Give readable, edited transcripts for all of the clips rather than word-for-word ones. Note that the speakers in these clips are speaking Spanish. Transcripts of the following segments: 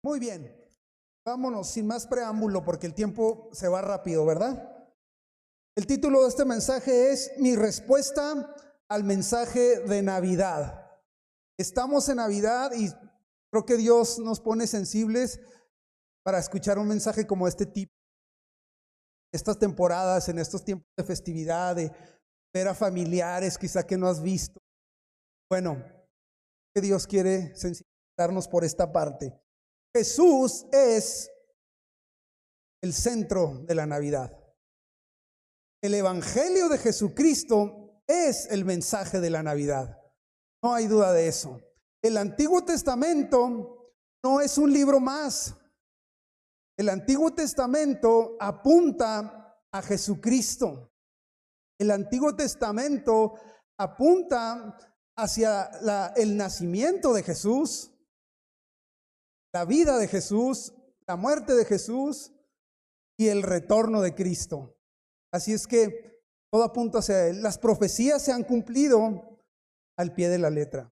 Muy bien, vámonos sin más preámbulo porque el tiempo se va rápido, ¿verdad? El título de este mensaje es Mi respuesta al mensaje de Navidad. Estamos en Navidad y creo que Dios nos pone sensibles para escuchar un mensaje como este tipo. Estas temporadas, en estos tiempos de festividad, de ver a familiares quizá que no has visto. Bueno, que Dios quiere sensibilizarnos por esta parte. Jesús es el centro de la Navidad. El Evangelio de Jesucristo es el mensaje de la Navidad. No hay duda de eso. El Antiguo Testamento no es un libro más. El Antiguo Testamento apunta a Jesucristo. El Antiguo Testamento apunta hacia el nacimiento de Jesús, la vida de Jesús, la muerte de Jesús y el retorno de Cristo. Así es que todo apunta hacia Él. Las profecías se han cumplido al pie de la letra.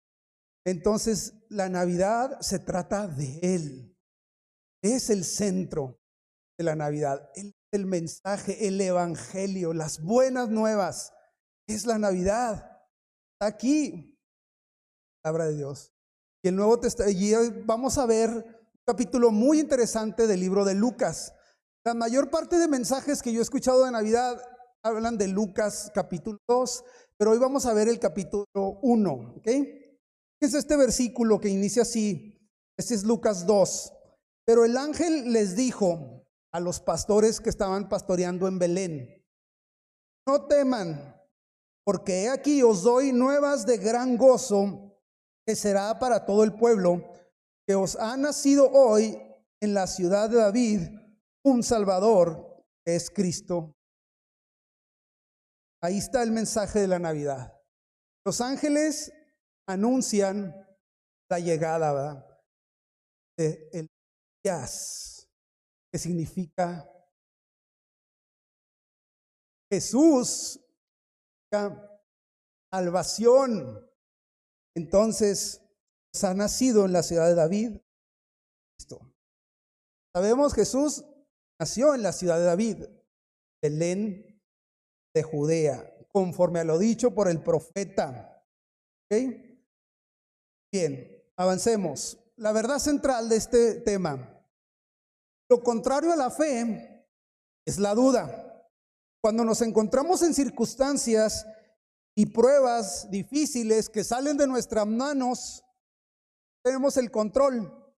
Entonces, la Navidad se trata de Él. Es el centro de la Navidad. El mensaje, el Evangelio, las buenas nuevas. Es la Navidad. Está aquí, la palabra de Dios. Y el Nuevo Testamento. Y hoy vamos a ver un capítulo muy interesante del libro de Lucas. La mayor parte de mensajes que yo he escuchado de Navidad hablan de Lucas capítulo 2, pero hoy vamos a ver el capítulo 1, ¿ok? Es este versículo que inicia así. Este es Lucas 2. Pero el ángel les dijo a los pastores que estaban pastoreando en Belén: no teman, porque he aquí os doy nuevas de gran gozo, que será para todo el pueblo, que os ha nacido hoy en la ciudad de David un Salvador, que es Cristo. Ahí está el mensaje de la Navidad. Los ángeles anuncian la llegada, ¿verdad?, de el Mesías, que significa Jesús, salvación. Entonces, ha nacido en la ciudad de David Cristo. Sabemos, Jesús nació en la ciudad de David, Belén de Judea, conforme a lo dicho por el profeta. ¿Okay? Bien, avancemos. La verdad central de este tema: lo contrario a la fe es la duda. Cuando nos encontramos en circunstancias y pruebas difíciles que salen de nuestras manos, tenemos el control.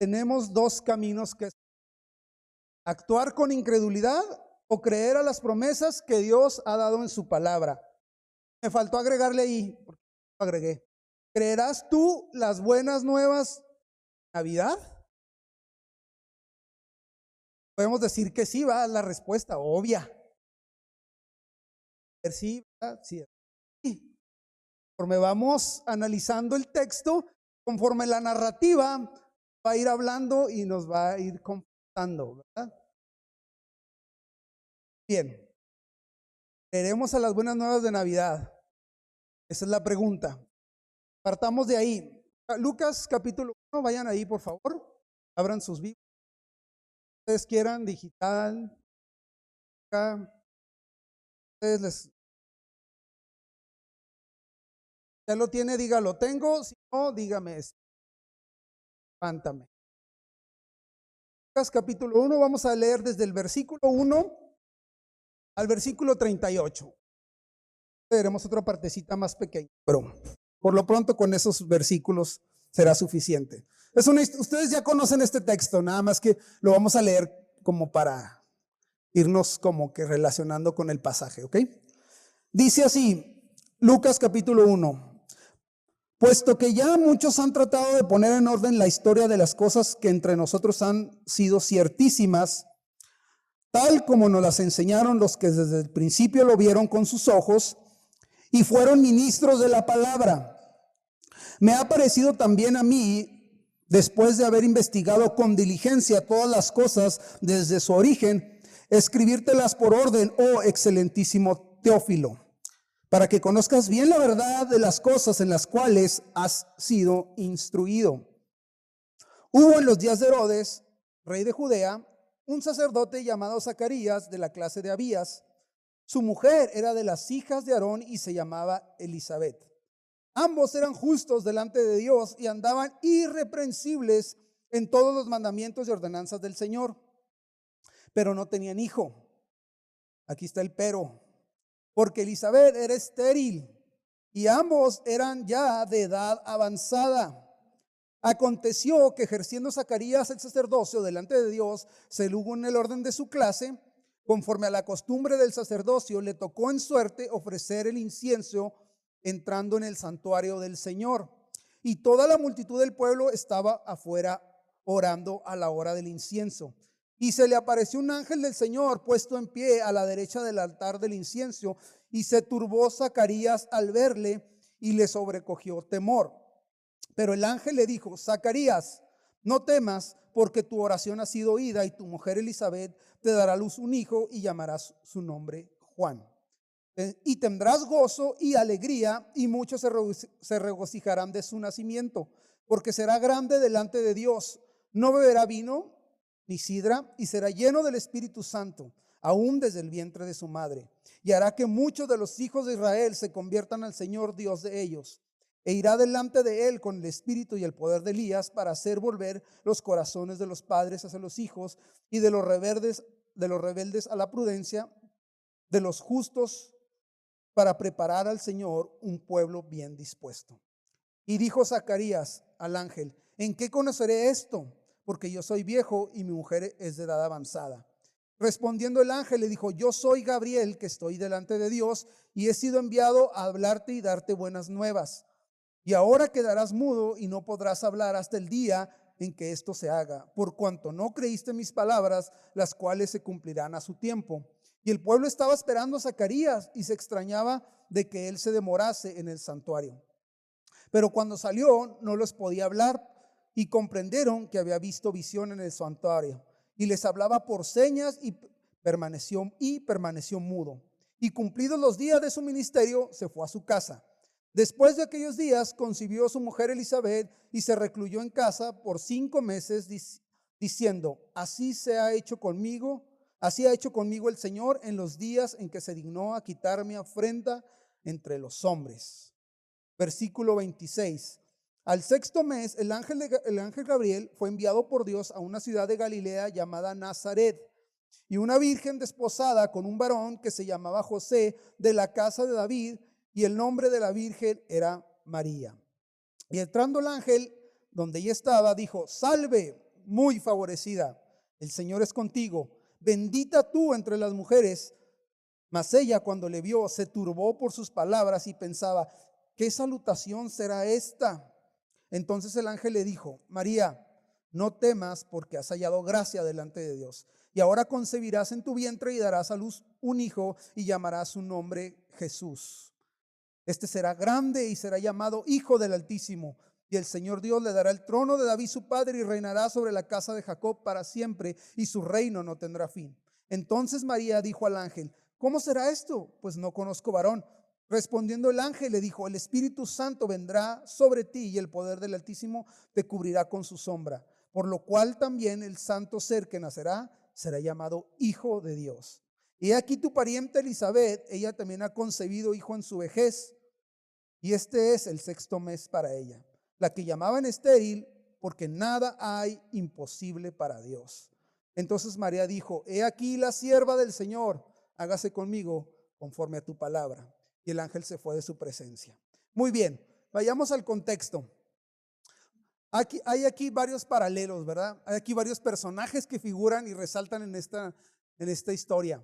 Tenemos dos caminos: que actuar con incredulidad o creer a las promesas que Dios ha dado en su palabra. Me faltó agregarle ahí, porque lo agregué. ¿Creerás tú las buenas nuevas de Navidad? Podemos decir que sí, va la respuesta obvia. Sí, sí. Conforme vamos analizando el texto, conforme la narrativa va a ir hablando y nos va a ir confrontando, ¿verdad? Bien, ¿creeremos a las buenas nuevas de Navidad? Esa es la pregunta. Partamos de ahí. Lucas capítulo 1, vayan ahí por favor, abran sus Biblias. Ustedes quieran, digital, acá. Ustedes ya lo tiene, dígalo tengo, si no, dígame eso. Levántame. Lucas capítulo 1, vamos a leer desde el versículo 1 al versículo 38. Veremos otra partecita más pequeña, pero por lo pronto con esos versículos será suficiente. Ustedes ya conocen este texto, nada más que lo vamos a leer como para irnos como que relacionando con el pasaje, ¿ok? Dice así, Lucas capítulo 1. Puesto que ya muchos han tratado de poner en orden la historia de las cosas que entre nosotros han sido ciertísimas, tal como nos las enseñaron los que desde el principio lo vieron con sus ojos y fueron ministros de la palabra, me ha parecido también a mí, después de haber investigado con diligencia todas las cosas desde su origen, escribírtelas por orden, oh excelentísimo Teófilo, para que conozcas bien la verdad de las cosas en las cuales has sido instruido, Hubo en los días de Herodes, rey de Judea, un sacerdote llamado Zacarías de la clase de Abías. Su mujer era de las hijas de Aarón y se llamaba Elizabeth. Ambos eran justos delante de Dios y andaban irreprensibles en todos los mandamientos y ordenanzas del Señor, pero no tenían hijo. Aquí está el pero, porque Elizabeth era estéril y ambos eran ya de edad avanzada. Aconteció que ejerciendo Zacarías el sacerdocio delante de Dios, según el orden de su clase, conforme a la costumbre del sacerdocio, le tocó en suerte ofrecer el incienso entrando en el santuario del Señor. Y toda la multitud del pueblo estaba afuera orando a la hora del incienso. Y se le apareció un ángel del Señor puesto en pie a la derecha del altar del incienso, y se turbó Zacarías al verle y le sobrecogió temor. Pero el ángel le dijo: Zacarías, no temas, porque tu oración ha sido oída, y tu mujer Elizabeth te dará a luz un hijo y llamarás su nombre Juan. Y tendrás gozo y alegría, y muchos se regocijarán de su nacimiento, porque será grande delante de Dios. No beberá vino ni sidra, y será lleno del Espíritu Santo, aún desde el vientre de su madre. Y hará que muchos de los hijos de Israel se conviertan al Señor Dios de ellos. E irá delante de él con el espíritu y el poder de Elías, para hacer volver los corazones de los padres hacia los hijos, y de los rebeldes a la prudencia, de los justos, para preparar al Señor un pueblo bien dispuesto. Y dijo Zacarías al ángel: ¿en qué conoceré esto? Porque yo soy viejo y mi mujer es de edad avanzada. Respondiendo el ángel le dijo: yo soy Gabriel, que estoy delante de Dios, y he sido enviado a hablarte y darte buenas nuevas. Y ahora quedarás mudo y no podrás hablar hasta el día en que esto se haga, por cuanto no creíste mis palabras, las cuales se cumplirán a su tiempo. Y el pueblo estaba esperando a Zacarías y se extrañaba de que él se demorase en el santuario. Pero cuando salió no les podía hablar, y comprendieron que había visto visión en el santuario. Y les hablaba por señas y permaneció mudo. Y cumplidos los días de su ministerio, se fue a su casa. Después de aquellos días concibió su mujer Elizabeth y se recluyó en casa por 5 meses, diciendo: así ha hecho conmigo el Señor en los días en que se dignó a quitar mi afrenta entre los hombres. Versículo 26. Al 6º mes, el ángel Gabriel fue enviado por Dios a una ciudad de Galilea llamada Nazaret, y una virgen desposada con un varón que se llamaba José, de la casa de David, y el nombre de la virgen era María. Y entrando el ángel donde ella estaba, dijo: salve, muy favorecida, el Señor es contigo, bendita tú entre las mujeres. Mas ella, cuando le vio, se turbó por sus palabras y pensaba: ¿qué salutación será esta? Entonces el ángel le dijo: María, no temas, porque has hallado gracia delante de Dios. Y ahora concebirás en tu vientre y darás a luz un hijo, y llamarás su nombre Jesús. Este será grande y será llamado Hijo del Altísimo. Y el Señor Dios le dará el trono de David su padre, y reinará sobre la casa de Jacob para siempre, y su reino no tendrá fin. Entonces María dijo al ángel: ¿cómo será esto? Pues no conozco varón. Respondiendo el ángel le dijo: el Espíritu Santo vendrá sobre ti, y el poder del Altísimo te cubrirá con su sombra. Por lo cual también el santo ser que nacerá será llamado Hijo de Dios. Y aquí tu pariente Elizabeth, ella también ha concebido hijo en su vejez, y este es el 6º mes para ella, la que llamaban estéril, porque nada hay imposible para Dios. Entonces María dijo: he aquí la sierva del Señor, hágase conmigo conforme a tu palabra. Y el ángel se fue de su presencia. Muy bien, vayamos al contexto. Hay aquí varios paralelos, ¿verdad? Hay aquí varios personajes que figuran y resaltan en esta historia.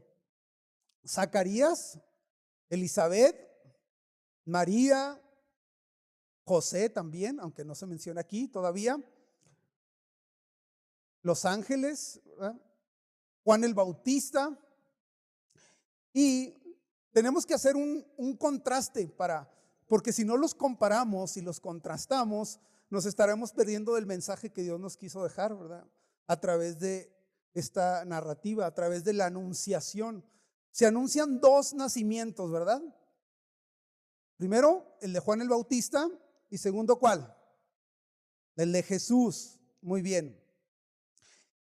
Zacarías, Elizabeth, María, José también, aunque no se menciona aquí todavía, los ángeles, ¿verdad? Juan el Bautista. Y tenemos que hacer un contraste porque si no los comparamos y los contrastamos, nos estaremos perdiendo del mensaje que Dios nos quiso dejar, ¿verdad? A través de esta narrativa, a través de la anunciación. Se anuncian 2 nacimientos, ¿verdad? Primero, el de Juan el Bautista, y segundo, ¿cuál? El de Jesús. Muy bien.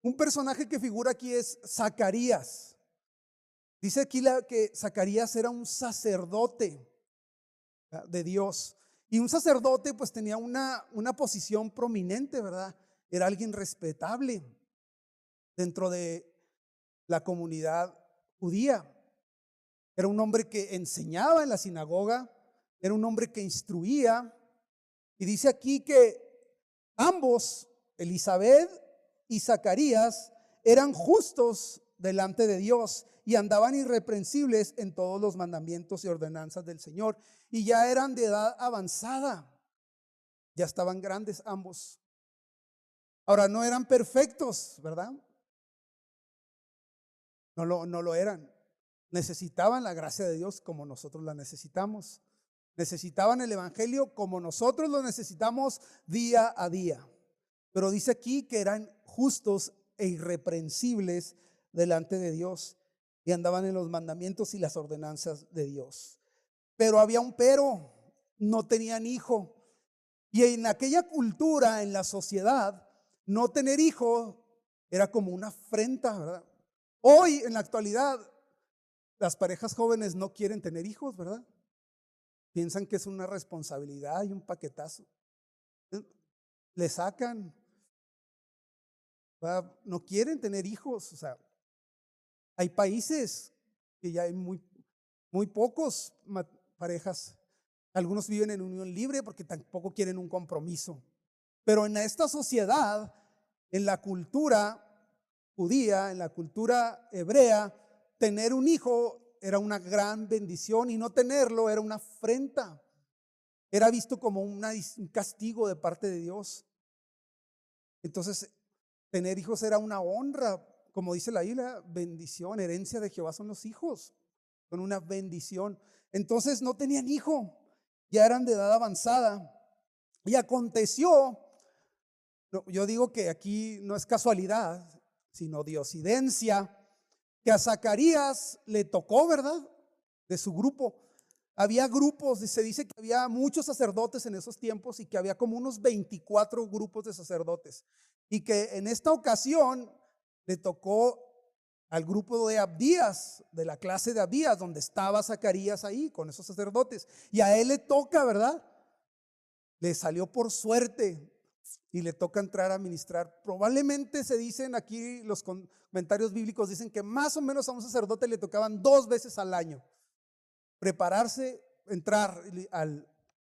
Un personaje que figura aquí es Zacarías. Dice aquí que Zacarías era un sacerdote de Dios. Y un sacerdote pues tenía una posición prominente, ¿verdad? Era alguien respetable dentro de la comunidad judía. Era un hombre que enseñaba en la sinagoga, era un hombre que instruía. Y dice aquí que ambos, Elizabeth y Zacarías, eran justos delante de Dios y andaban irreprensibles en todos los mandamientos y ordenanzas del Señor. Y ya eran de edad avanzada, ya estaban grandes ambos. Ahora, no eran perfectos, ¿verdad? No lo eran. Necesitaban la gracia de Dios como nosotros la necesitamos. Necesitaban el evangelio como nosotros lo necesitamos día a día. Pero dice aquí que eran justos e irreprensibles delante de Dios y andaban en los mandamientos y las ordenanzas de Dios. Pero había un pero, no tenían hijo. Y en aquella cultura, en la sociedad, no tener hijo era como una afrenta, ¿verdad? Hoy, en la actualidad, las parejas jóvenes no quieren tener hijos, ¿verdad? Piensan que es una responsabilidad y un paquetazo. Le sacan, ¿verdad? No quieren tener hijos. O sea, hay países que ya hay muy pocos parejas. Algunos viven en unión libre porque tampoco quieren un compromiso. Pero en esta sociedad, en la cultura judía, en la cultura hebrea, tener un hijo era una gran bendición y no tenerlo era una afrenta. Era visto como un castigo de parte de Dios. Entonces, tener hijos era una honra, como dice la Biblia, bendición, herencia de Jehová son los hijos, son una bendición. Entonces no tenían hijo, ya eran de edad avanzada. Y aconteció, yo digo que aquí no es casualidad, sino diosidencia, que a Zacarías le tocó, ¿verdad? De su grupo. Había grupos, se dice que había muchos sacerdotes en esos tiempos y que había como unos 24 grupos de sacerdotes. Y que en esta ocasión le tocó al grupo de Abdías, de la clase de Abdías, donde estaba Zacarías ahí con esos sacerdotes. Y a él le toca, ¿verdad? Le salió por suerte y le toca entrar a ministrar. Probablemente se dicen aquí, los comentarios bíblicos dicen que más o menos a un sacerdote le tocaban 2 veces al año prepararse, entrar al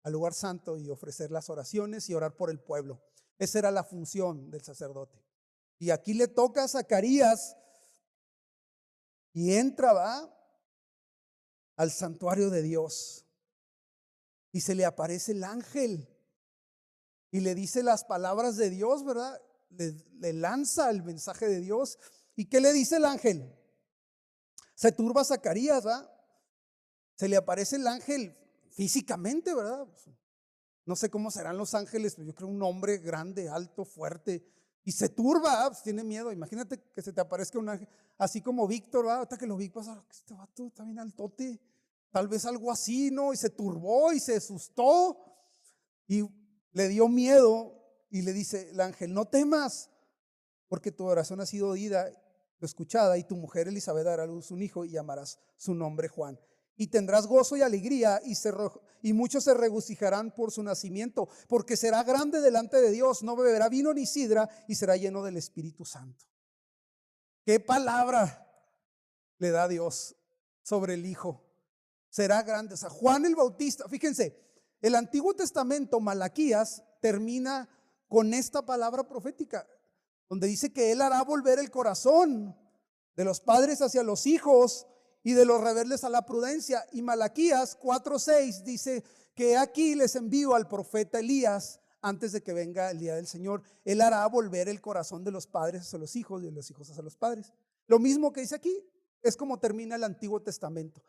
lugar santo y ofrecer las oraciones y orar por el pueblo. Esa era la función del sacerdote. Y aquí le toca a Zacarías y entra, va, al santuario de Dios y se le aparece el ángel y le dice las palabras de Dios, ¿verdad? Le lanza el mensaje de Dios. ¿Y qué le dice el ángel? Se turba Zacarías, ¿verdad? Se le aparece el ángel físicamente, ¿verdad? No sé cómo serán los ángeles, pero yo creo un hombre grande, alto, fuerte, y se turba, pues tiene miedo. Imagínate que se te aparezca un ángel, así como Víctor, ¿verdad? Ahorita que lo vi pasar, este vato está bien altote, tal vez algo así, ¿no? Y se turbó y se asustó y le dio miedo y le dice el ángel, no temas, porque tu oración ha sido oída, escuchada, y tu mujer Elizabeth dará a luz un hijo y llamarás su nombre Juan. Y tendrás gozo y alegría y muchos se regocijarán por su nacimiento, porque será grande delante de Dios, no beberá vino ni sidra y será lleno del Espíritu Santo. ¿Qué palabra le da Dios sobre el Hijo? Será grande. O sea, Juan el Bautista, fíjense, el Antiguo Testamento, Malaquías, termina con esta palabra profética, donde dice que Él hará volver el corazón de los padres hacia los hijos y de los rebeldes a la prudencia. Y Malaquías 4:6 dice que aquí les envío al profeta Elías antes de que venga el día del Señor. Él hará volver el corazón de los padres hacia los hijos y de los hijos hacia los padres. Lo mismo que dice aquí, es como termina el Antiguo Testamento.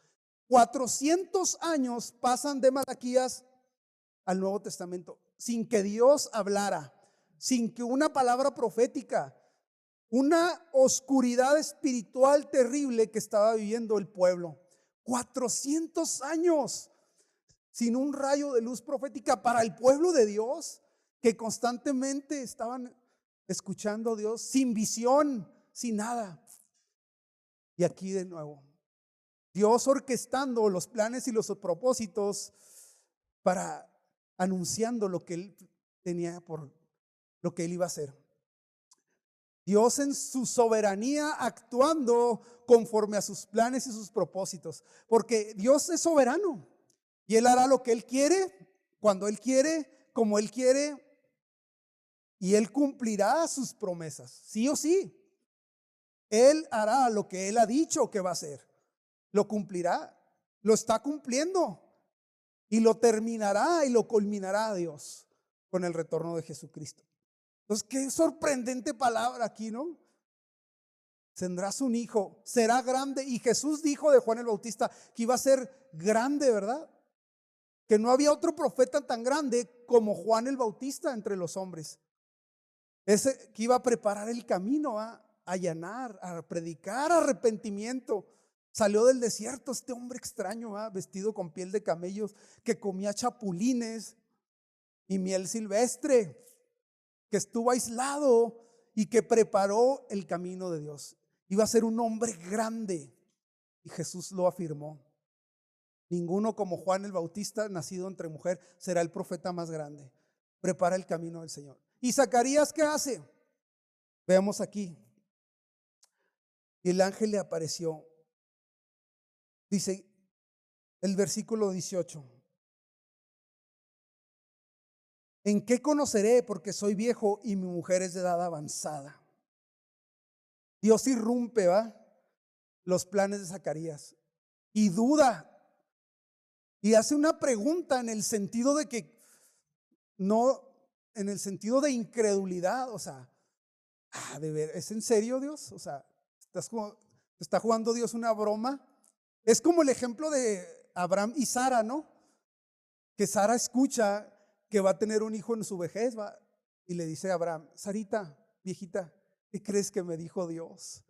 400 años pasan de Malaquías al Nuevo Testamento sin que Dios hablara, sin que una palabra profética, una oscuridad espiritual terrible que estaba viviendo el pueblo. 400 años sin un rayo de luz profética para el pueblo de Dios, que constantemente estaban escuchando a Dios, sin visión, sin nada. Y aquí de nuevo, Dios orquestando los planes y los propósitos para anunciando lo que Él tenía por lo que Él iba a hacer. Dios en su soberanía actuando conforme a sus planes y sus propósitos. Porque Dios es soberano y Él hará lo que Él quiere, cuando Él quiere, como Él quiere, y Él cumplirá sus promesas, sí o sí. Él hará lo que Él ha dicho que va a hacer. Lo cumplirá, lo está cumpliendo y lo terminará y lo culminará Dios con el retorno de Jesucristo. Entonces, qué sorprendente palabra aquí, ¿no? Tendrás un hijo, será grande. Y Jesús dijo de Juan el Bautista que iba a ser grande, ¿verdad? Que no había otro profeta tan grande como Juan el Bautista entre los hombres. Ese que iba a preparar el camino, a allanar, a predicar arrepentimiento. Salió del desierto este hombre extraño, vestido con piel de camellos, que comía chapulines y miel silvestre, que estuvo aislado y que preparó el camino de Dios. Iba a ser un hombre grande y Jesús lo afirmó. Ninguno como Juan el Bautista, nacido entre mujer, será el profeta más grande. Prepara el camino del Señor. ¿Y Zacarías qué hace? Veamos aquí. Y el ángel le apareció. Dice el versículo 18. ¿En qué conoceré? Porque soy viejo y mi mujer es de edad avanzada. Dios irrumpe, los planes de Zacarías y duda y hace una pregunta en el sentido de que no, en el sentido de incredulidad, o sea, de ver, ¿es en serio Dios? O sea, ¿está jugando Dios una broma? Es como el ejemplo de Abraham y Sara, ¿no? Que Sara escucha que va a tener un hijo en su vejez, y le dice a Abraham: Sarita, viejita, ¿qué crees que me dijo Dios?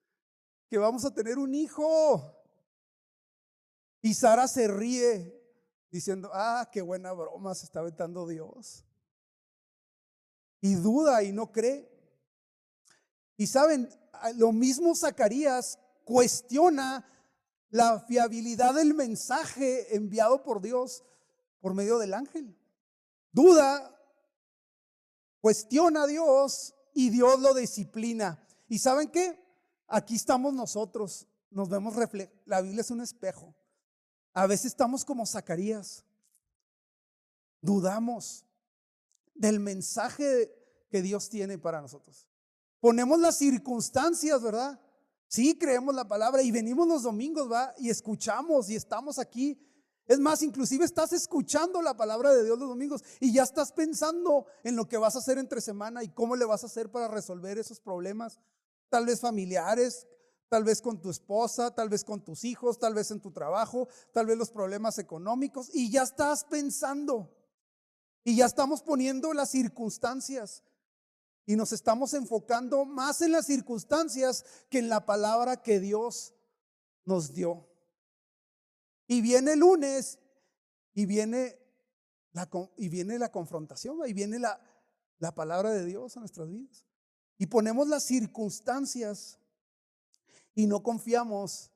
Que vamos a tener un hijo. Y Sara se ríe diciendo: qué buena broma se está aventando Dios. Y duda y no cree. Y saben, lo mismo Zacarías cuestiona la fiabilidad del mensaje enviado por Dios por medio del ángel. Duda, cuestiona a Dios y Dios lo disciplina. ¿Y saben qué? Aquí estamos nosotros, nos vemos la Biblia es un espejo. A veces estamos como Zacarías, dudamos del mensaje que Dios tiene para nosotros. Ponemos las circunstancias, ¿verdad? Sí, creemos la palabra y venimos los domingos, y escuchamos y estamos aquí. Es más, inclusive estás escuchando la palabra de Dios los domingos y ya estás pensando en lo que vas a hacer entre semana y cómo le vas a hacer para resolver esos problemas, tal vez familiares, tal vez con tu esposa, tal vez con tus hijos, tal vez en tu trabajo, tal vez los problemas económicos, y ya estás pensando y ya estamos poniendo las circunstancias y nos estamos enfocando más en las circunstancias que en la palabra que Dios nos dio. Y viene el lunes y viene la confrontación, y viene la palabra de Dios a nuestras vidas. Y ponemos las circunstancias y no confiamos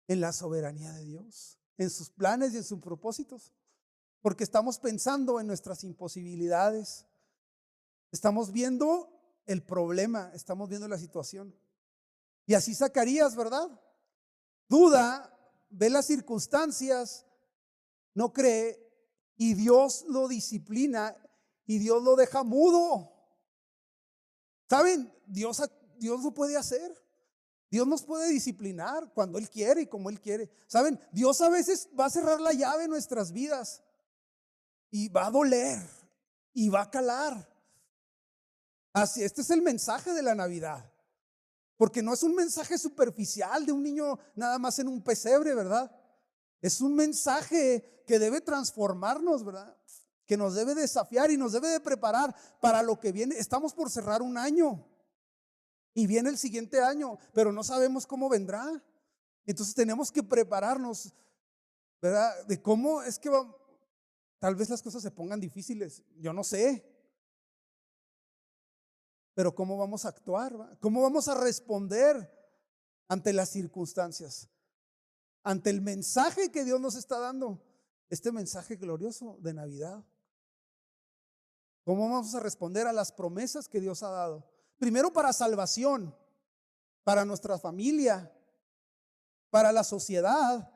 en la soberanía de Dios, en sus planes y en sus propósitos, porque estamos pensando en nuestras imposibilidades. Estamos viendo el problema, estamos viendo la situación. Y así Zacarías, ¿verdad? Duda, ve las circunstancias, no cree, y Dios lo disciplina y Dios lo deja mudo. ¿Saben? Dios lo puede hacer. Dios nos puede disciplinar cuando Él quiere y como Él quiere. ¿Saben? Dios a veces va a cerrar la llave en nuestras vidas y va a doler y va a calar. Así, este es el mensaje de la Navidad. Porque no es un mensaje superficial de un niño nada más en un pesebre, ¿verdad? Es un mensaje que debe transformarnos, ¿verdad? Que nos debe desafiar y nos debe de preparar para lo que viene. Estamos por cerrar un año y viene el siguiente año, pero no sabemos cómo vendrá. Entonces tenemos que prepararnos, ¿verdad? De cómo es que tal vez las cosas se pongan difíciles, yo no sé. pero ¿cómo vamos a actuar? ¿Va? ¿Cómo vamos a responder ante las circunstancias? Ante el mensaje que Dios nos está dando, este mensaje glorioso de Navidad. ¿Cómo vamos a responder a las promesas que Dios ha dado? Primero para salvación, para nuestra familia, para la sociedad,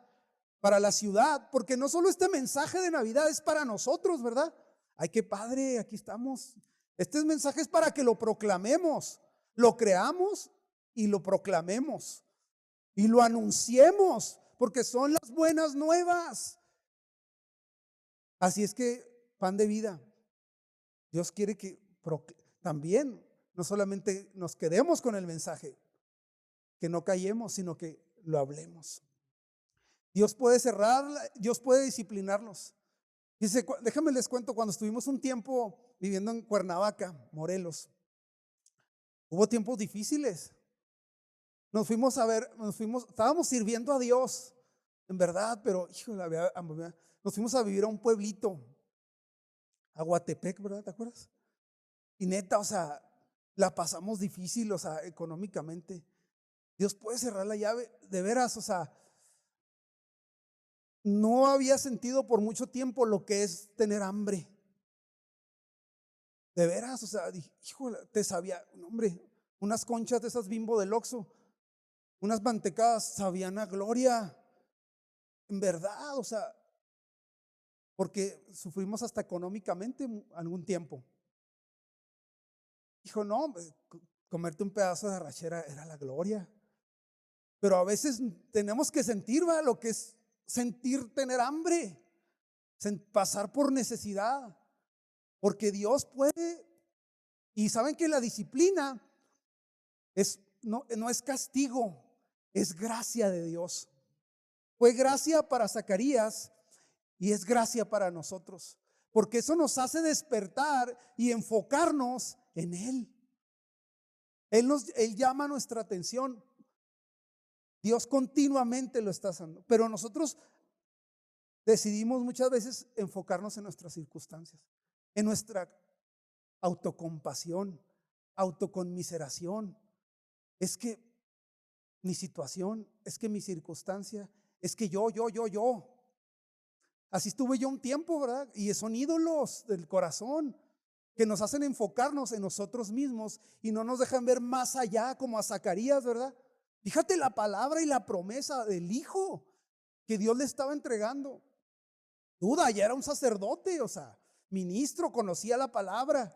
para la ciudad, porque no solo este mensaje de Navidad es para nosotros, ¿verdad? Ay, qué padre, aquí estamos. Este mensaje es para que lo proclamemos, lo creamos y lo proclamemos y lo anunciemos, porque son las buenas nuevas. Así es que, pan de vida, Dios quiere que también no solamente nos quedemos con el mensaje, que no callemos, sino que lo hablemos. Dios puede cerrar, Dios puede disciplinarnos. Dice, déjame les cuento, cuando estuvimos un tiempo viviendo en Cuernavaca, Morelos, hubo tiempos difíciles. Estábamos sirviendo a Dios, en verdad, pero híjole, nos fuimos a vivir a un pueblito, a Guatepec, ¿verdad? ¿Te acuerdas? Y neta, o sea, la pasamos difícil, o sea, económicamente. Dios puede cerrar la llave, de veras, o sea, no había sentido por mucho tiempo lo que es tener hambre. De veras, o sea, dije, híjole, te sabía, hombre, unas conchas de esas Bimbo del Oxxo, unas mantecadas sabían a gloria, en verdad, o sea, porque sufrimos hasta económicamente algún tiempo. Dijo, no, comerte un pedazo de arrachera era la gloria. Pero a veces tenemos que sentir, ¿va? Lo que es sentir tener hambre, pasar por necesidad, porque Dios puede. Y saben que la disciplina no es castigo, es gracia de Dios. Fue gracia para Zacarías y es gracia para nosotros, porque eso nos hace despertar y enfocarnos en Él. Él llama nuestra atención. Dios continuamente lo está haciendo, pero nosotros decidimos muchas veces enfocarnos en nuestras circunstancias, en nuestra autocompasión, autoconmiseración. Es que mi situación, es que mi circunstancia, es que yo. Así estuve yo un tiempo, ¿verdad? Y son ídolos del corazón que nos hacen enfocarnos en nosotros mismos y no nos dejan ver más allá, como a Zacarías, ¿verdad? Fíjate la palabra y la promesa del hijo que Dios le estaba entregando. Duda, ya era un sacerdote, o sea, ministro, conocía la palabra,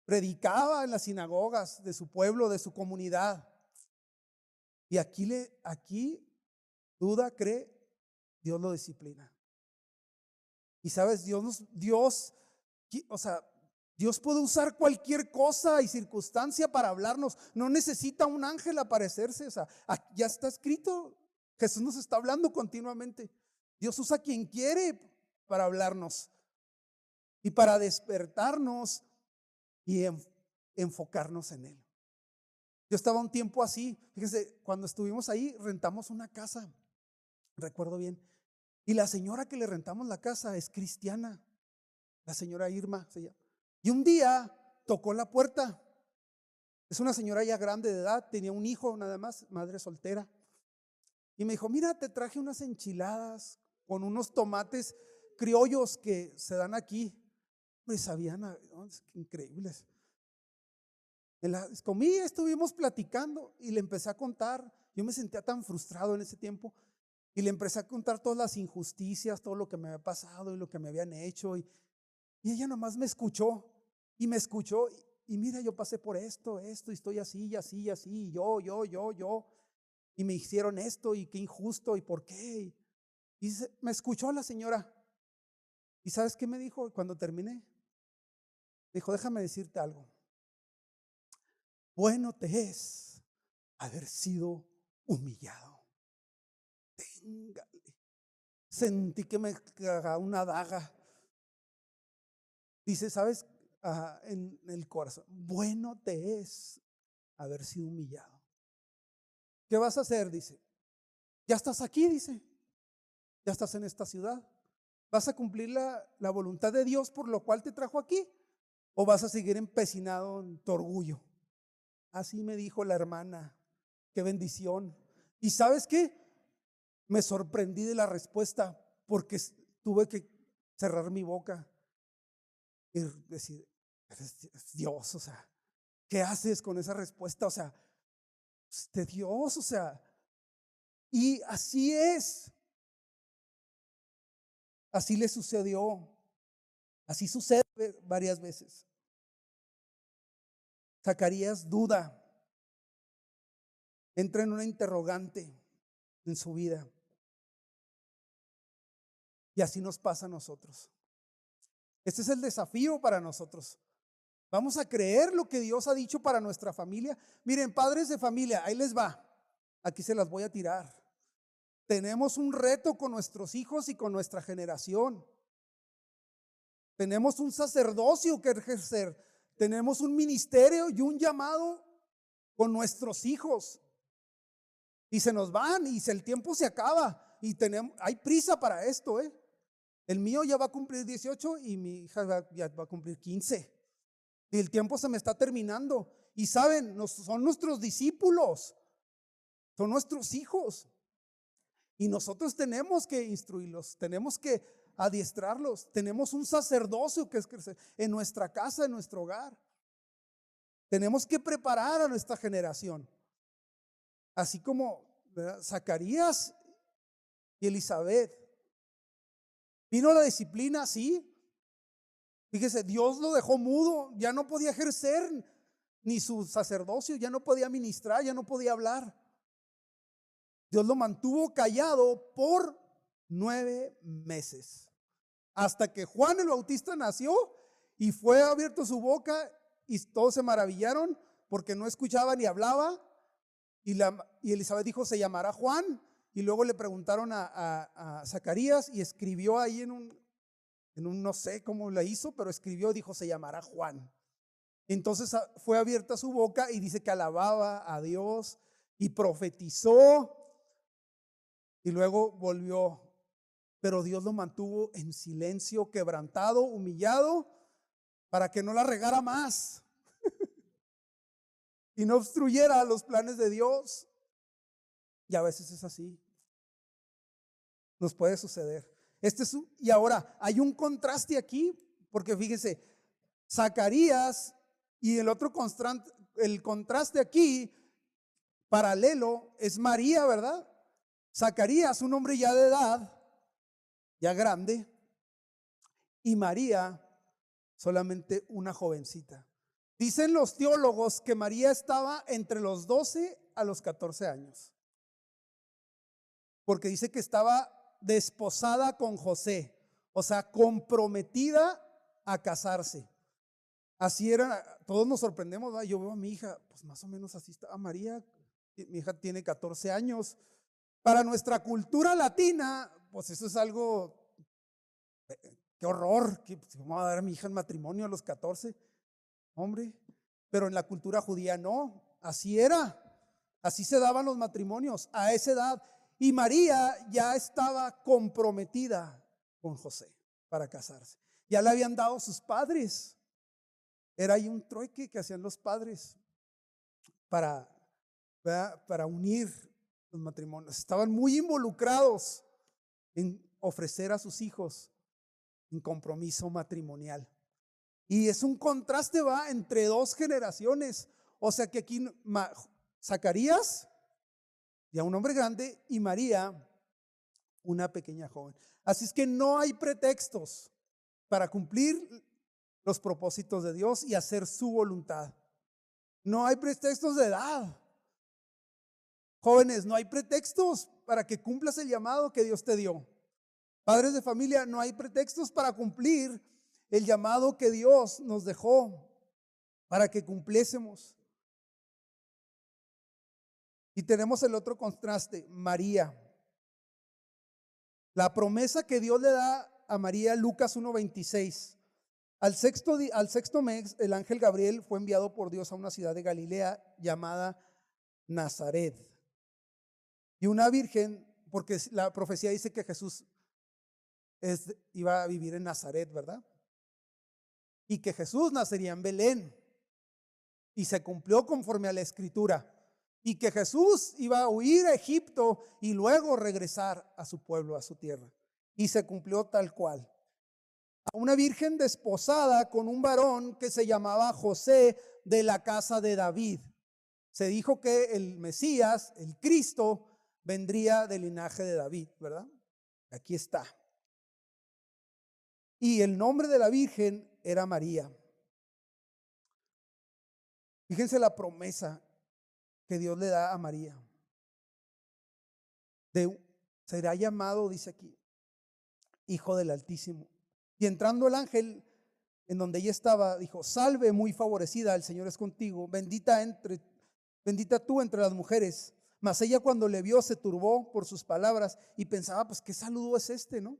predicaba en las sinagogas de su pueblo, de su comunidad. Y aquí duda, cree, Dios lo disciplina. Y sabes, Dios puede usar cualquier cosa y circunstancia para hablarnos. No necesita un ángel aparecerse. O sea, ya está escrito. Jesús nos está hablando continuamente. Dios usa a quien quiere para hablarnos y para despertarnos y enfocarnos en Él. Yo estaba un tiempo así. Fíjense, cuando estuvimos ahí, rentamos una casa. Recuerdo bien. Y la señora que le rentamos la casa es cristiana. La señora Irma se llama. Y un día tocó la puerta. Es una señora ya grande de edad, tenía un hijo nada más, madre soltera. Y me dijo, mira, te traje unas enchiladas con unos tomates criollos que se dan aquí. Pues sabían, increíbles. Me las comí, estuvimos platicando y le empecé a contar. Yo me sentía tan frustrado en ese tiempo. Y le empecé a contar todas las injusticias, todo lo que me había pasado y lo que me habían hecho. Y ella nomás me escuchó y me escuchó. Y mira, yo pasé por esto, y estoy así, y así, y así, y yo. Y me hicieron esto, y qué injusto, y por qué. Y me escuchó la señora. ¿Y sabes qué me dijo cuando terminé? Dijo, déjame decirte algo. Bueno te es haber sido humillado. Téngale. Sentí que me cagaba una daga. Dice, ¿sabes? En el corazón, bueno te es haber sido humillado. ¿Qué vas a hacer? Dice, ya estás aquí, dice, ya estás en esta ciudad. Vas a cumplir la voluntad de Dios por lo cual te trajo aquí. o vas a seguir empecinado en tu orgullo? Así me dijo la hermana. Qué bendición. ¿Y sabes qué? Me sorprendí de la respuesta porque tuve que cerrar mi boca y decir, eres Dios, o sea, ¿qué haces con esa respuesta? O sea, es de Dios, o sea, y así es. Así le sucedió. Así sucede varias veces. Zacarías duda, entra en una interrogante en su vida. Y así nos pasa a nosotros. Este es el desafío para nosotros. Vamos a creer lo que Dios ha dicho para nuestra familia. Miren, padres de familia, ahí les va. Aquí se las voy a tirar. Tenemos un reto con nuestros hijos y con nuestra generación. Tenemos un sacerdocio que ejercer. Tenemos un ministerio y un llamado con nuestros hijos. Y se nos van y el tiempo se acaba. Y hay prisa para esto, ¿eh? El mío ya va a cumplir 18 y mi hija ya va a cumplir 15. Y el tiempo se me está terminando. Y saben, son nuestros discípulos, son nuestros hijos. Y nosotros tenemos que instruirlos, tenemos que adiestrarlos. Tenemos un sacerdocio que es crecer en nuestra casa, en nuestro hogar. Tenemos que preparar a nuestra generación. Así como, ¿verdad?, Zacarías y Elizabeth. Vino la disciplina, sí. Fíjese, Dios lo dejó mudo, ya no podía ejercer ni su sacerdocio, ya no podía ministrar, ya no podía hablar. Dios lo mantuvo callado por 9 meses. Hasta que Juan el Bautista nació y fue abierto su boca y todos se maravillaron porque no escuchaba ni hablaba. Y Elizabeth dijo, se llamará Juan. Y luego le preguntaron a Zacarías y escribió ahí en un, no sé cómo la hizo, pero escribió, dijo, se llamará Juan. Entonces fue abierta su boca y dice que alababa a Dios y profetizó y luego volvió. Pero Dios lo mantuvo en silencio, quebrantado, humillado, para que no la regara más y no obstruyera los planes de Dios. Y a veces es así. Nos puede suceder. Y ahora hay un contraste aquí, porque fíjense, Zacarías y el contraste aquí paralelo es María, ¿verdad? Zacarías, un hombre ya de edad, ya grande, y María, solamente una jovencita. Dicen los teólogos que María estaba entre los 12 a los 14 años, porque dice que estaba desposada con José, o sea, comprometida a casarse. Así era, todos nos sorprendemos, ¿verdad? Yo veo a mi hija, pues más o menos así está María. Mi hija tiene 14 años. Para nuestra cultura latina, pues eso es algo, qué horror, que pues, vamos a dar a mi hija en matrimonio a los 14, hombre. Pero en la cultura judía no, así era, así se daban los matrimonios a esa edad. Y María ya estaba comprometida con José para casarse. Ya le habían dado sus padres. Era ahí un trueque que hacían los padres para unir los matrimonios. Estaban muy involucrados en ofrecer a sus hijos en compromiso matrimonial. Y es un contraste, va, entre dos generaciones. O sea que aquí Zacarías, ya un hombre grande, y María, una pequeña joven. Así es que no hay pretextos para cumplir los propósitos de Dios y hacer su voluntad. No hay pretextos de edad. Jóvenes, no hay pretextos para que cumplas el llamado que Dios te dio. Padres de familia, no hay pretextos para cumplir el llamado que Dios nos dejó para que cumpliésemos. Y tenemos el otro contraste, María. La promesa que Dios le da a María, Lucas 1:26. Al sexto mes, el ángel Gabriel fue enviado por Dios a una ciudad de Galilea llamada Nazaret. Y una virgen, porque la profecía dice que Jesús iba a vivir en Nazaret, ¿verdad? y que Jesús nacería en Belén. Y se cumplió conforme a la Escritura. Y que Jesús iba a huir a Egipto y luego regresar a su pueblo, a su tierra. Y se cumplió tal cual. A una virgen desposada con un varón que se llamaba José, de la casa de David. Se dijo que el Mesías, el Cristo, vendría del linaje de David, ¿verdad? Aquí está. Y el nombre de la virgen era María. Fíjense la promesa que Dios le da a María. Será llamado, dice aquí, Hijo del Altísimo. Y entrando el ángel en donde ella estaba, dijo: salve, muy favorecida, el Señor es contigo, bendita tú entre las mujeres. Mas ella, cuando le vio, se turbó por sus palabras y pensaba: pues qué saludo es este, ¿no?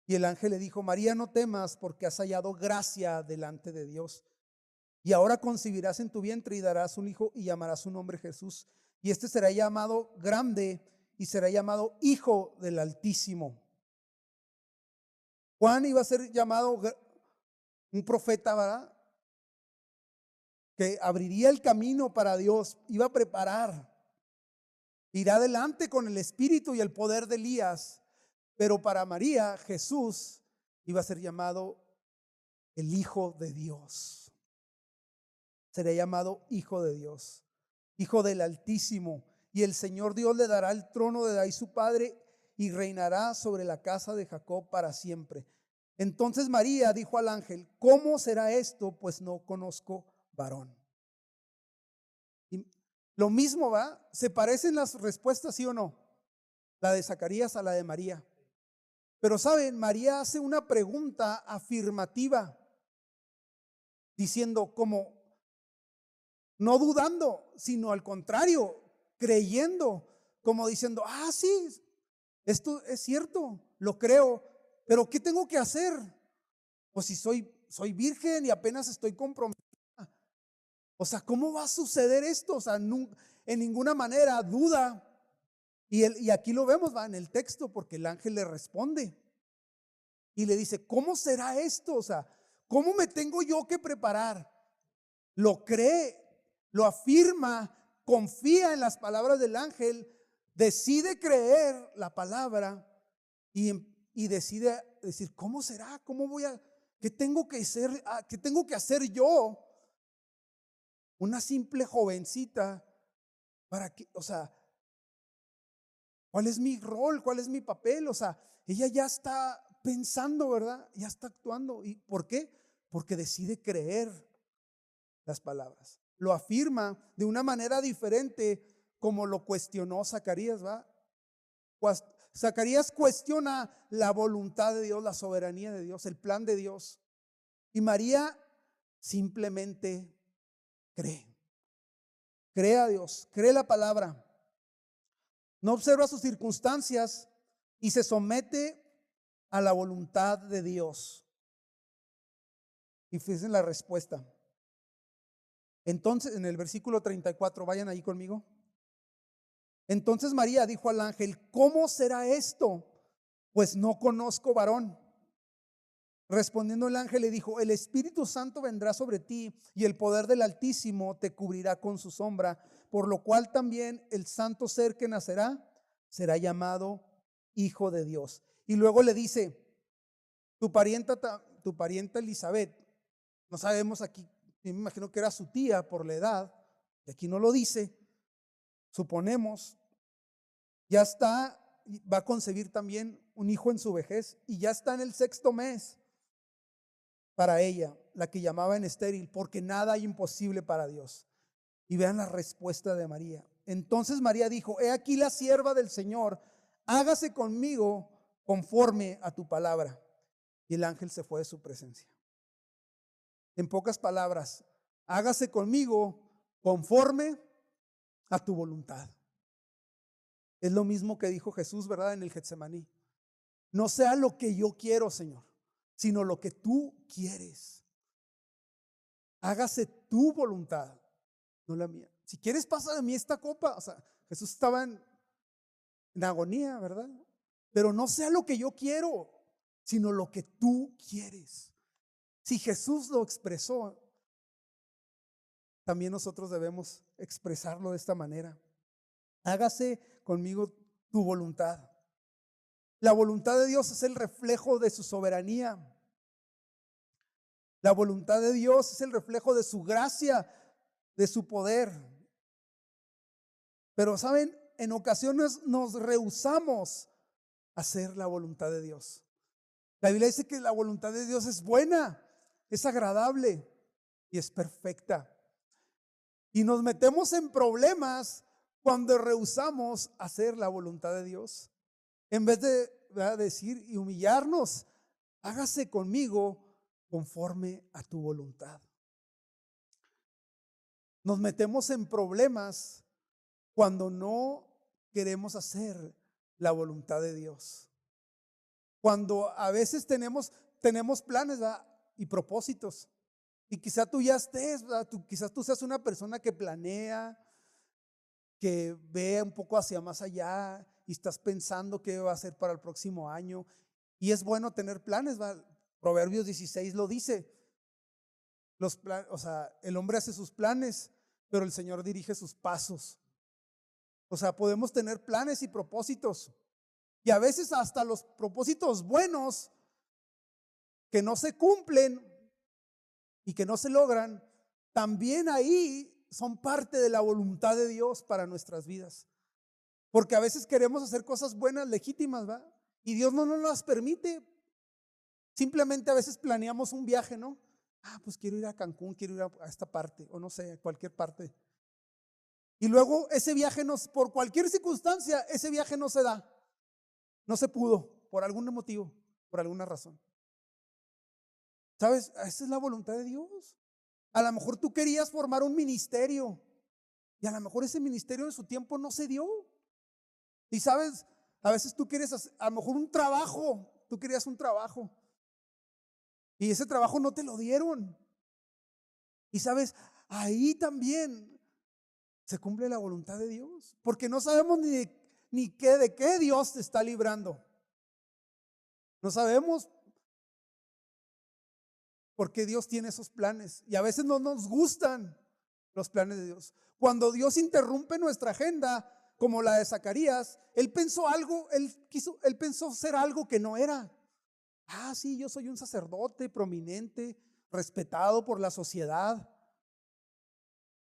Y el ángel le dijo: María, no temas, porque has hallado gracia delante de Dios. Y ahora concebirás en tu vientre y darás un hijo y llamarás su nombre Jesús. Y este será llamado grande y será llamado Hijo del Altísimo. Juan iba a ser llamado un profeta, ¿verdad? Que abriría el camino para Dios, iba a preparar, irá adelante con el espíritu y el poder de Elías. Pero para María, Jesús iba a ser llamado el Hijo de Dios. Sería llamado Hijo de Dios, Hijo del Altísimo. Y el Señor Dios le dará el trono de David su padre y reinará sobre la casa de Jacob para siempre. Entonces María dijo al ángel: ¿cómo será esto? Pues no conozco varón. Y lo mismo, ¿va? ¿Se parecen las respuestas, sí o no? La de Zacarías a la de María. Pero saben, María hace una pregunta afirmativa, diciendo, como no dudando, sino al contrario, creyendo, como diciendo: sí, esto es cierto, lo creo, pero ¿qué tengo que hacer? Pues si soy virgen y apenas estoy comprometida. O sea, ¿cómo va a suceder esto? O sea, en ninguna manera duda. Y aquí lo vemos, va en el texto, porque el ángel le responde y le dice: ¿cómo será esto? O sea, ¿cómo me tengo yo que preparar? Lo cree, lo afirma, confía en las palabras del ángel, decide creer la palabra y decide decir: ¿cómo será? ¿Cómo voy a? ¿Qué tengo que hacer? ¿Qué tengo que hacer yo? Una simple jovencita, ¿para qué? O sea, ¿cuál es mi rol? ¿Cuál es mi papel? O sea, ella ya está pensando, ¿verdad? Ya está actuando. ¿Y por qué? Porque decide creer las palabras. Lo afirma de una manera diferente como lo cuestionó Zacarías, ¿va? Zacarías cuestiona la voluntad de Dios, la soberanía de Dios, el plan de Dios. Y María simplemente cree. Cree a Dios, cree la palabra. No observa sus circunstancias y se somete a la voluntad de Dios. Y fíjense la respuesta. Entonces, en el versículo 34, vayan ahí conmigo. Entonces María dijo al ángel: ¿cómo será esto? Pues no conozco varón. Respondiendo el ángel le dijo: el Espíritu Santo vendrá sobre ti y el poder del Altísimo te cubrirá con su sombra, por lo cual también el santo ser que nacerá será llamado Hijo de Dios. Y luego le dice: tu parienta Elizabeth, no sabemos aquí, me imagino que era su tía por la edad, y aquí no lo dice, suponemos, ya está, va a concebir también un hijo en su vejez y ya está en el 6º mes para ella, la que llamaban estéril, porque nada hay imposible para Dios. Y vean la respuesta de María. Entonces María dijo: he aquí la sierva del Señor, hágase conmigo conforme a tu palabra. Y el ángel se fue de su presencia. En pocas palabras, hágase conmigo conforme a tu voluntad. Es lo mismo que dijo Jesús, ¿verdad? En el Getsemaní. No sea lo que yo quiero, Señor, sino lo que tú quieres. Hágase tu voluntad, no la mía. Si quieres, pasa de mí esta copa. O sea, Jesús estaba en agonía, ¿verdad? Pero no sea lo que yo quiero, sino lo que tú quieres. Si Jesús lo expresó, también nosotros debemos expresarlo de esta manera. Hágase conmigo tu voluntad. La voluntad de Dios es el reflejo de su soberanía. La voluntad de Dios es el reflejo de su gracia, de su poder. Pero saben, en ocasiones nos rehusamos a hacer la voluntad de Dios. La Biblia dice que la voluntad de Dios es buena, es agradable y es perfecta. Y nos metemos en problemas cuando rehusamos hacer la voluntad de Dios. En vez de decir y humillarnos, hágase conmigo conforme a tu voluntad. Nos metemos en problemas cuando no queremos hacer la voluntad de Dios. Cuando a veces tenemos planes, ¿verdad?, y propósitos. Y quizá tú ya estés, quizás tú seas una persona que planea, que ve un poco hacia más allá y estás pensando qué va a hacer para el próximo año. Y es bueno tener planes, ¿verdad? Proverbios 16 lo dice. El hombre hace sus planes, pero el Señor dirige sus pasos. O sea, podemos tener planes y propósitos. Y a veces hasta los propósitos buenos que no se cumplen y que no se logran, también ahí son parte de la voluntad de Dios para nuestras vidas. Porque a veces queremos hacer cosas buenas, legítimas, ¿va? Y Dios no nos las permite. Simplemente a veces planeamos un viaje, ¿no? Pues quiero ir a Cancún, quiero ir a esta parte, o no sé, a cualquier parte. Y luego ese viaje por cualquier circunstancia, ese viaje no se da. No se pudo, por algún motivo, por alguna razón. ¿Sabes? Esa es la voluntad de Dios. A lo mejor tú querías formar un ministerio y a lo mejor ese ministerio en su tiempo no se dio. Y sabes, a veces tú quieres hacer, a lo mejor un trabajo, tú querías un trabajo y ese trabajo no te lo dieron. Y sabes, ahí también se cumple la voluntad de Dios, porque no sabemos de qué Dios te está librando. No sabemos por qué Dios tiene esos planes y a veces no nos gustan los planes de Dios. Cuando Dios interrumpe nuestra agenda, como la de Zacarías, él pensó ser algo que no era. Sí, yo soy un sacerdote prominente, respetado por la sociedad.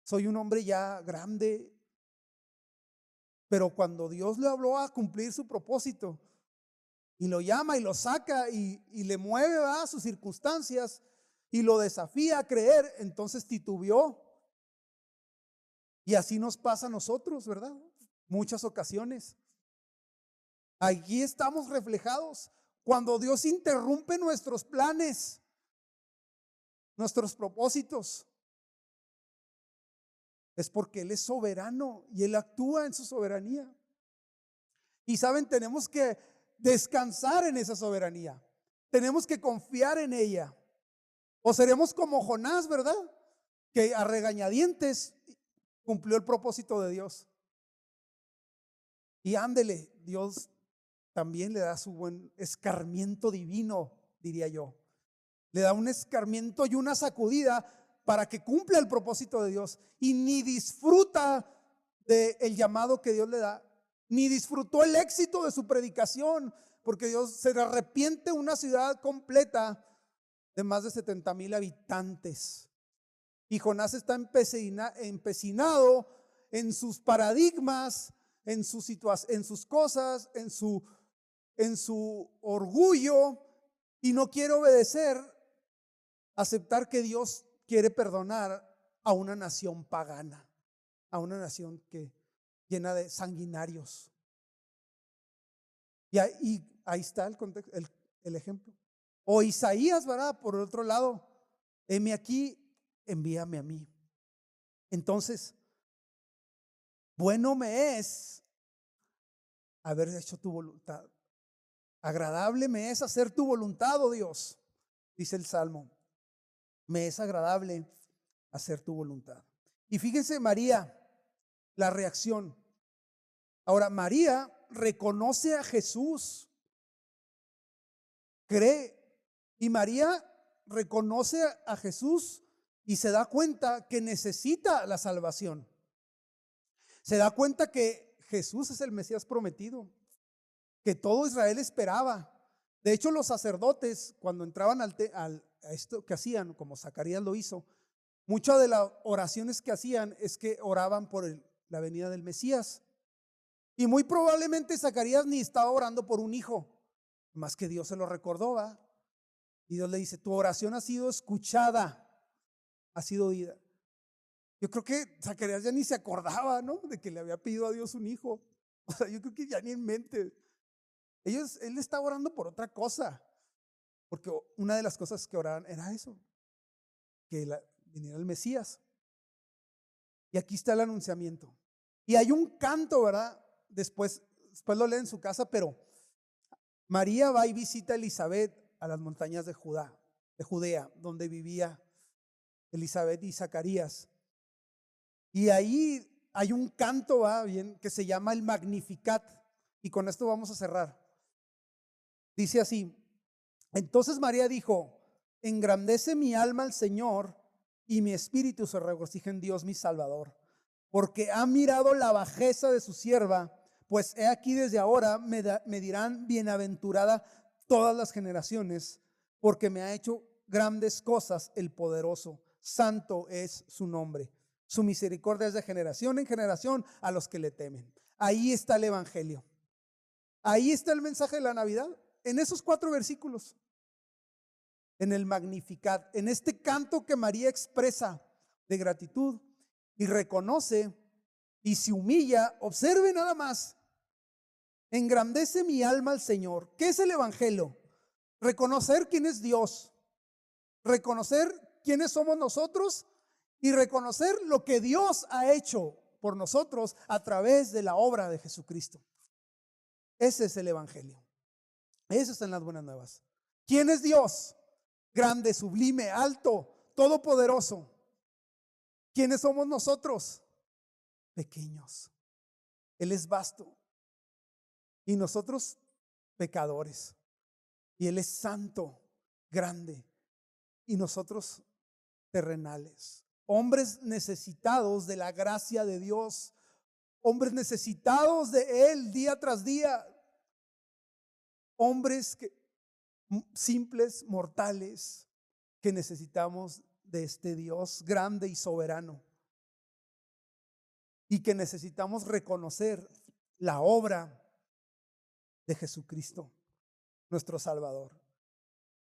Soy un hombre ya grande. Pero cuando Dios le habló a cumplir su propósito y lo llama y lo saca y le mueve a sus circunstancias y lo desafía a creer, entonces titubeó. Y así nos pasa a nosotros, ¿verdad? Muchas ocasiones. Aquí estamos reflejados cuando Dios interrumpe nuestros planes, nuestros propósitos. Es porque Él es soberano y Él actúa en su soberanía. Y saben, tenemos que descansar en esa soberanía. Tenemos que confiar en ella. O seremos como Jonás, ¿verdad? Que a regañadientes cumplió el propósito de Dios. Y ándele, Dios también le da su buen escarmiento divino, diría yo. Le da un escarmiento y una sacudida para que cumpla el propósito de Dios. Y ni disfruta del llamado que Dios le da, ni disfrutó el éxito de su predicación, porque Dios se arrepiente una ciudad completa de más de 70,000 habitantes. Y Jonás está empecinado en sus paradigmas, en sus cosas, en su orgullo, y no quiere obedecer, aceptar que Dios quiere perdonar a una nación pagana, a una nación llena de sanguinarios. Y ahí está el contexto, el ejemplo. O Isaías, ¿verdad? Por otro lado, heme aquí, envíame a mí. Entonces, bueno me es haber hecho tu voluntad. Agradable me es hacer tu voluntad, oh Dios, dice el Salmo. Me es agradable hacer tu voluntad. Y fíjense María, la reacción. Ahora, María reconoce a Jesús, cree, y María reconoce a Jesús y se da cuenta que necesita la salvación. Se da cuenta que Jesús es el Mesías prometido, que todo Israel esperaba. De hecho, los sacerdotes, cuando entraban a esto que hacían, como Zacarías lo hizo, muchas de las oraciones que hacían es que oraban por la venida del Mesías. Y muy probablemente Zacarías ni estaba orando por un hijo, más que Dios se lo recordó, ¿va? Y Dios le dice, tu oración ha sido escuchada, ha sido oída. Yo creo que Zacarías ya ni se acordaba, ¿no? De que le había pedido a Dios un hijo. O sea, yo creo que ya ni en mente. Él estaba orando por otra cosa, porque una de las cosas que oraban era eso, que viniera el Mesías. Y aquí está el anunciamiento. Y hay un canto, ¿verdad? Después lo lee en su casa, pero María va y visita a Elizabeth a las montañas de Judea, donde vivía Elizabeth y Zacarías. Y ahí hay un canto, ¿va? Bien, que se llama el Magnificat. Y con esto vamos a cerrar. Dice así: entonces María dijo, engrandece mi alma al Señor y mi espíritu se regocija en Dios mi Salvador, porque ha mirado la bajeza de su sierva, pues he aquí desde ahora me dirán bienaventurada todas las generaciones, porque me ha hecho grandes cosas el poderoso, santo es su nombre. Su misericordia es de generación en generación a los que le temen. Ahí está el evangelio. Ahí está el mensaje de la Navidad, en esos 4 versículos. En el Magnificat, en este canto que María expresa de gratitud y reconoce y se humilla. Observe nada más: engrandece mi alma al Señor. ¿Qué es el evangelio? Reconocer quién es Dios, reconocer quiénes somos nosotros y reconocer lo que Dios ha hecho por nosotros a través de la obra de Jesucristo. Ese es el evangelio. Eso está en las buenas nuevas. ¿Quién es Dios? Grande, sublime, alto, todopoderoso. ¿Quiénes somos nosotros? Pequeños. Él es vasto y nosotros pecadores. Y Él es santo, grande, y nosotros terrenales. Hombres necesitados de la gracia de Dios, hombres necesitados de Él día tras día, hombres simples, mortales, que necesitamos de este Dios grande y soberano, y que necesitamos reconocer la obra de Jesucristo, nuestro Salvador.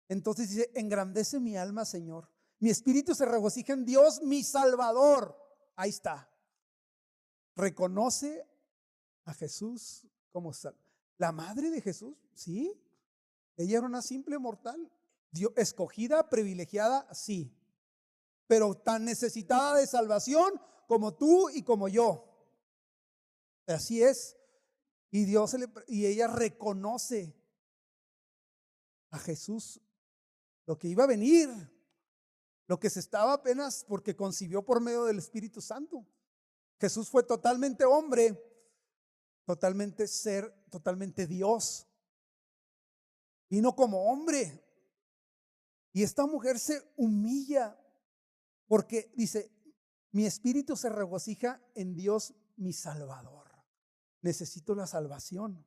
Entonces dice, engrandece mi alma, Señor. Mi espíritu se regocija en Dios, mi Salvador. Ahí está. Reconoce a Jesús como Salvador. La madre de Jesús, sí. Ella era una simple mortal. Escogida, privilegiada, sí. Pero tan necesitada de salvación como tú y como yo. Así es. Y ella reconoce a Jesús, lo que iba a venir, lo que se estaba apenas porque concibió por medio del Espíritu Santo. Jesús fue totalmente hombre, totalmente ser, totalmente Dios. Vino como hombre. Y esta mujer se humilla porque dice, mi espíritu se regocija en Dios mi Salvador. Necesito la salvación,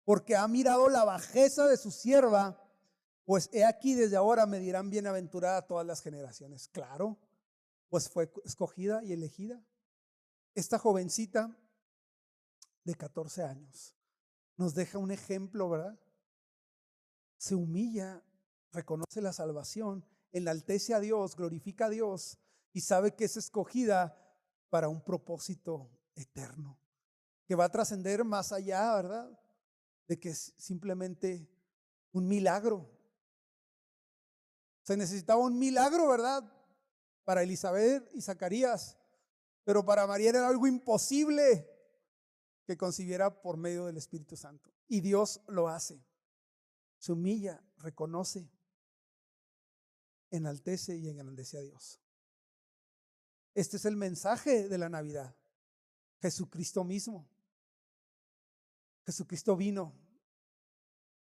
porque ha mirado la bajeza de su sierva, pues he aquí desde ahora me dirán bienaventurada todas las generaciones. Claro, pues fue escogida y elegida. Esta jovencita de 14 años nos deja un ejemplo, ¿verdad? Se humilla, reconoce la salvación, enaltece a Dios, glorifica a Dios y sabe que es escogida para un propósito eterno, que va a trascender más allá, ¿verdad? De que es simplemente un milagro. Se necesitaba un milagro, ¿verdad? Para Elizabeth y Zacarías, pero para María era algo imposible que concibiera por medio del Espíritu Santo. Y Dios lo hace. Se humilla, reconoce, enaltece y engrandece a Dios. Este es el mensaje de la Navidad. Jesucristo mismo. Jesucristo vino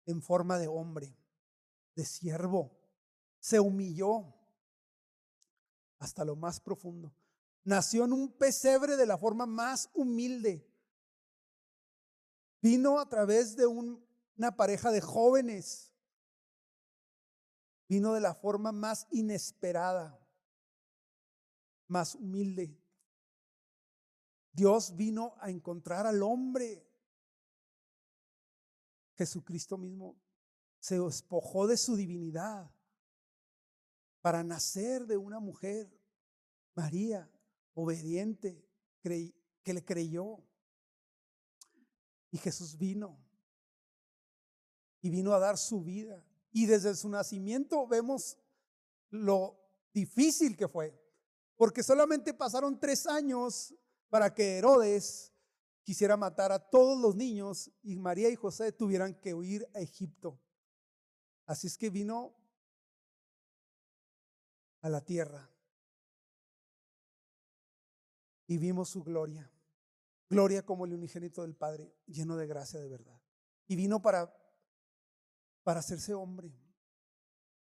en forma de hombre, de siervo, se humilló hasta lo más profundo. Nació en un pesebre de la forma más humilde. Vino a través de una pareja de jóvenes. Vino de la forma más inesperada, más humilde. Dios vino a encontrar al hombre. Jesucristo mismo se despojó de su divinidad para nacer de una mujer, María, obediente, que le creyó. Y Jesús vino a dar su vida. Y desde su nacimiento vemos lo difícil que fue, porque solamente pasaron 3 años para que Herodes quisiera matar a todos los niños y María y José tuvieran que huir a Egipto. Así es que vino a la tierra y vimos su gloria. Gloria como el unigénito del Padre, lleno de gracia de verdad. Y vino para hacerse hombre,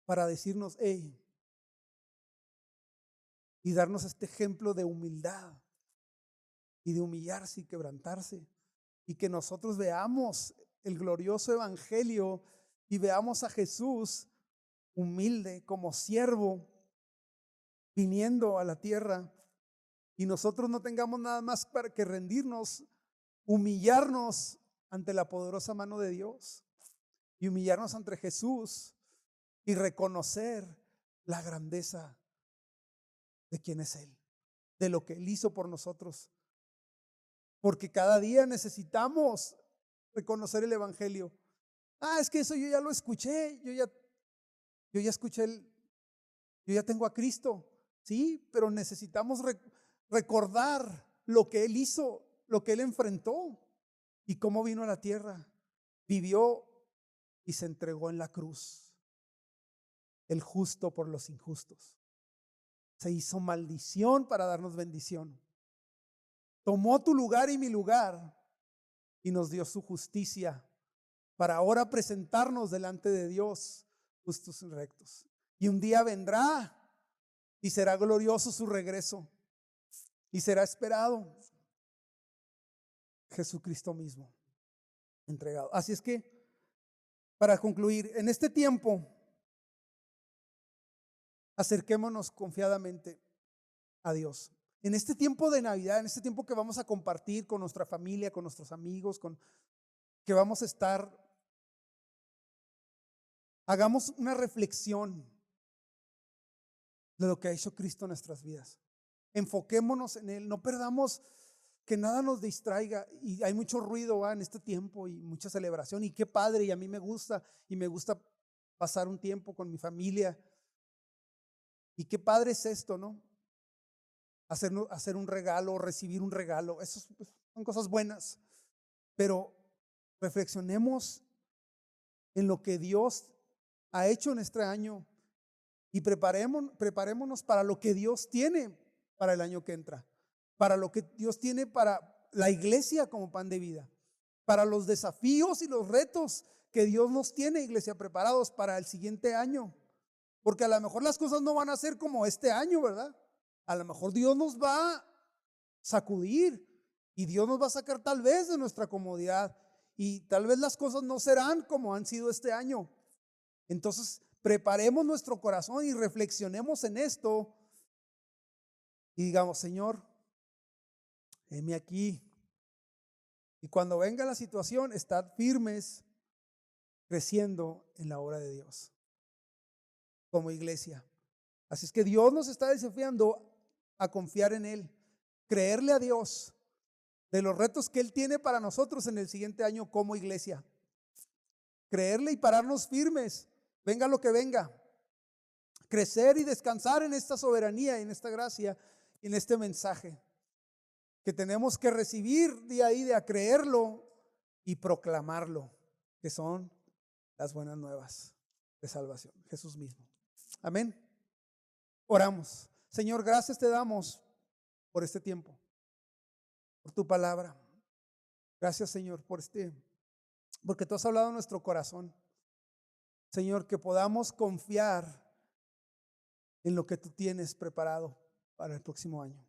para decirnos, hey, y darnos este ejemplo de humildad y de humillarse y quebrantarse. Y que nosotros veamos el glorioso evangelio y veamos a Jesús humilde como siervo viniendo a la tierra. Y nosotros no tengamos nada más para que rendirnos, humillarnos ante la poderosa mano de Dios y humillarnos ante Jesús y reconocer la grandeza de quién es Él, de lo que Él hizo por nosotros. Porque cada día necesitamos reconocer el evangelio. Es que eso yo ya lo escuché, yo ya escuché yo ya tengo a Cristo. Sí, pero necesitamos recordar lo que Él hizo, lo que Él enfrentó y cómo vino a la tierra, vivió y se entregó en la cruz, el justo por los injustos. Se hizo maldición para darnos bendición. Tomó tu lugar y mi lugar y nos dio su justicia para ahora presentarnos delante de Dios justos y rectos. Y un día vendrá y será glorioso su regreso y será esperado Jesucristo mismo entregado. Así es que, para concluir, en este tiempo, acerquémonos confiadamente a Dios. En este tiempo de Navidad, en este tiempo que vamos a compartir con nuestra familia, con nuestros amigos, que vamos a estar, hagamos una reflexión de lo que ha hecho Cristo en nuestras vidas. Enfoquémonos en Él, no perdamos que nada nos distraiga. Y hay mucho ruido en este tiempo y mucha celebración, y qué padre, y a mí me gusta pasar un tiempo con mi familia. Y qué padre es esto, ¿no? Hacer un regalo, recibir un regalo, eso son cosas buenas, pero reflexionemos en lo que Dios ha hecho en este año y preparémonos para lo que Dios tiene para el año que entra, para lo que Dios tiene para la iglesia como pan de vida, para los desafíos y los retos que Dios nos tiene, iglesia, preparados para el siguiente año. Porque a lo mejor las cosas no van a ser como este año, ¿verdad? A lo mejor Dios nos va a sacudir y Dios nos va a sacar tal vez de nuestra comodidad y tal vez las cosas no serán como han sido este año. Entonces, preparemos nuestro corazón y reflexionemos en esto y digamos, Señor, heme aquí. Y cuando venga la situación, estad firmes, creciendo en la obra de Dios como iglesia. Así es que Dios nos está desafiando a confiar en Él, creerle a Dios de los retos que Él tiene para nosotros en el siguiente año como iglesia. Creerle y pararnos firmes, venga lo que venga. Crecer y descansar en esta soberanía, en esta gracia, en este mensaje que tenemos que recibir día a día, creerlo y proclamarlo, que son las buenas nuevas de salvación, Jesús mismo. Amén. Oramos. Señor, gracias te damos por este tiempo, por tu palabra. Gracias, Señor, porque tú has hablado en nuestro corazón. Señor, que podamos confiar en lo que tú tienes preparado para el próximo año.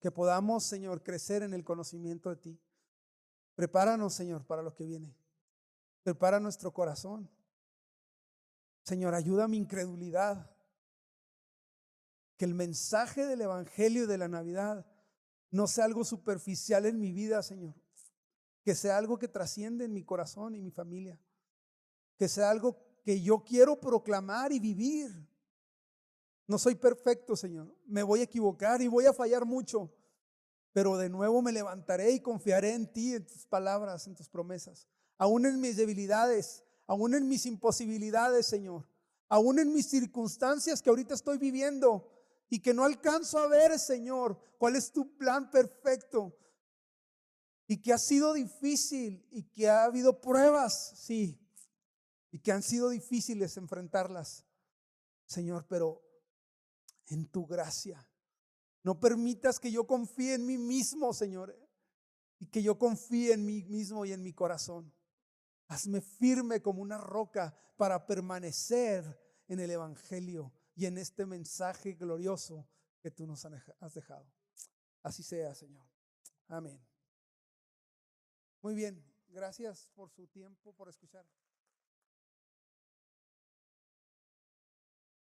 Que podamos, Señor, crecer en el conocimiento de ti. Prepáranos, Señor, para lo que viene. Prepara nuestro corazón. Señor, ayuda a mi incredulidad. Que el mensaje del Evangelio y de la Navidad no sea algo superficial en mi vida, Señor. Que sea algo que trasciende en mi corazón y mi familia. Que sea algo que yo quiero proclamar y vivir. No soy perfecto, Señor. Me voy a equivocar y voy a fallar mucho. Pero de nuevo me levantaré y confiaré en ti, en tus palabras, en tus promesas. Aún en mis debilidades, aún en mis imposibilidades, Señor. Aún en mis circunstancias que ahorita estoy viviendo y que no alcanzo a ver, Señor, cuál es tu plan perfecto. Y que ha sido difícil y que ha habido pruebas, sí. Y que han sido difíciles enfrentarlas, Señor, pero en tu gracia. No permitas que yo confíe en mí mismo, Señor, y que yo confíe en mí mismo y en mi corazón. Hazme firme como una roca para permanecer en el Evangelio y en este mensaje glorioso que tú nos has dejado. Así sea, Señor. Amén. Muy bien. Gracias por su tiempo, por escuchar.